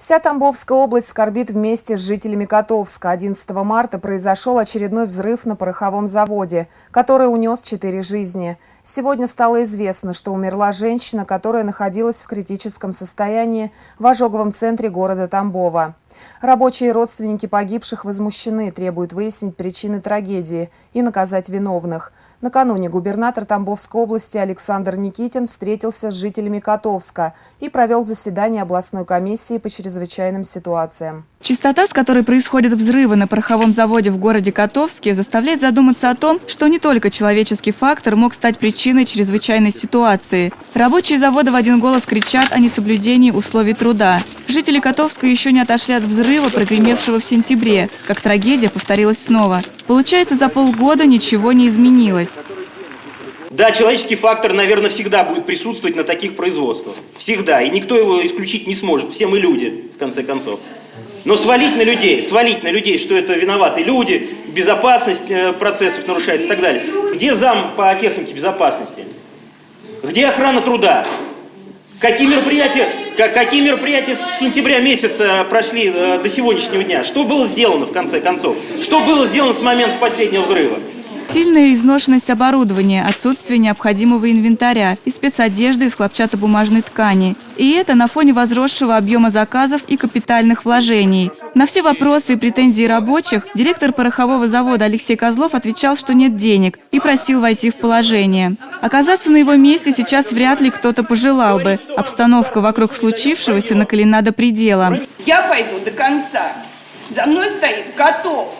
Вся Тамбовская область скорбит вместе с жителями Котовска. 11 марта произошел очередной взрыв на пороховом заводе, который унес 4 жизни. Сегодня стало известно, что умерла женщина, которая находилась в критическом состоянии в ожоговом центре города Тамбова. Рабочие и родственники погибших возмущены, требуют выяснить причины трагедии и наказать виновных. Накануне губернатор Тамбовской области Александр Никитин встретился с жителями Котовска и провел заседание областной комиссии по чрезвычайным ситуациям. Частота, с которой происходят взрывы на пороховом заводе в городе Котовске, заставляет задуматься о том, что не только человеческий фактор мог стать причиной чрезвычайной ситуации. Рабочие завода в один голос кричат о несоблюдении условий труда. Жители Котовска еще не отошли от взрыва, прогремевшего в сентябре, как трагедия повторилась снова. Получается, за полгода ничего не изменилось. Да, человеческий фактор, наверное, всегда будет присутствовать на таких производствах. Всегда. И никто его исключить не сможет. Все мы люди, в конце концов. Но свалить на людей, что это виноваты люди, безопасность процессов нарушается и так далее. Где зам по технике безопасности? Где охрана труда? Какие мероприятия с сентября месяца прошли до сегодняшнего дня? Что было сделано в конце концов? Что было сделано с момента последнего взрыва? Сильная изношенность оборудования, отсутствие необходимого инвентаря и спецодежды из хлопчатобумажной ткани. И это на фоне возросшего объема заказов и капитальных вложений. На все вопросы и претензии рабочих директор порохового завода Алексей Козлов отвечал, что нет денег, и просил войти в положение. Оказаться на его месте сейчас вряд ли кто-то пожелал бы. Обстановка вокруг случившегося накалена до предела. Я пойду до конца. За мной стоит Котовск.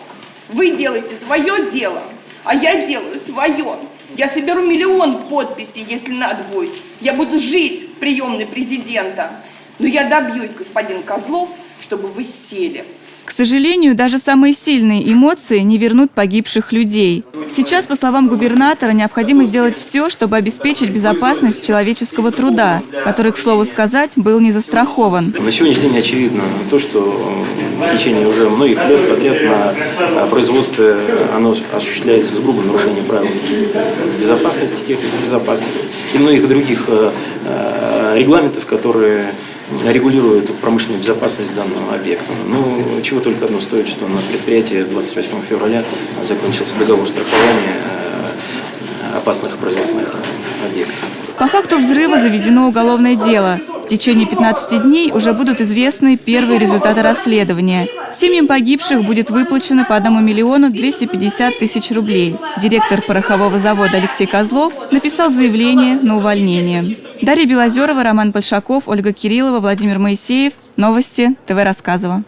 Вы делаете свое дело. А я делаю свое. Я соберу 1 миллион подписей, если надо будет. Я буду жить в приемной президента. Но я добьюсь, господин Козлов, чтобы вы сели. К сожалению, даже самые сильные эмоции не вернут погибших людей. Сейчас, по словам губернатора, необходимо сделать все, чтобы обеспечить безопасность человеческого труда, который, к слову сказать, был не застрахован. На сегодняшний день очевидно то, что в течение уже многих лет подряд на производстве оно осуществляется с грубым нарушением правил безопасности, техники безопасности и многих других регламентов, которые регулирует промышленную безопасность данного объекта. Ну, чего только одно стоит, что на предприятии 28 февраля закончился договор страхования опасных производственных объектов. По факту взрыва заведено уголовное дело. В течение 15 дней уже будут известны первые результаты расследования. Семьям погибших будет выплачено по 1 250 000 рублей. Директор порохового завода Алексей Козлов написал заявление на увольнение. Дарья Белозерова, Роман Большаков, Ольга Кириллова, Владимир Моисеев. Новости ТВ Рассказово.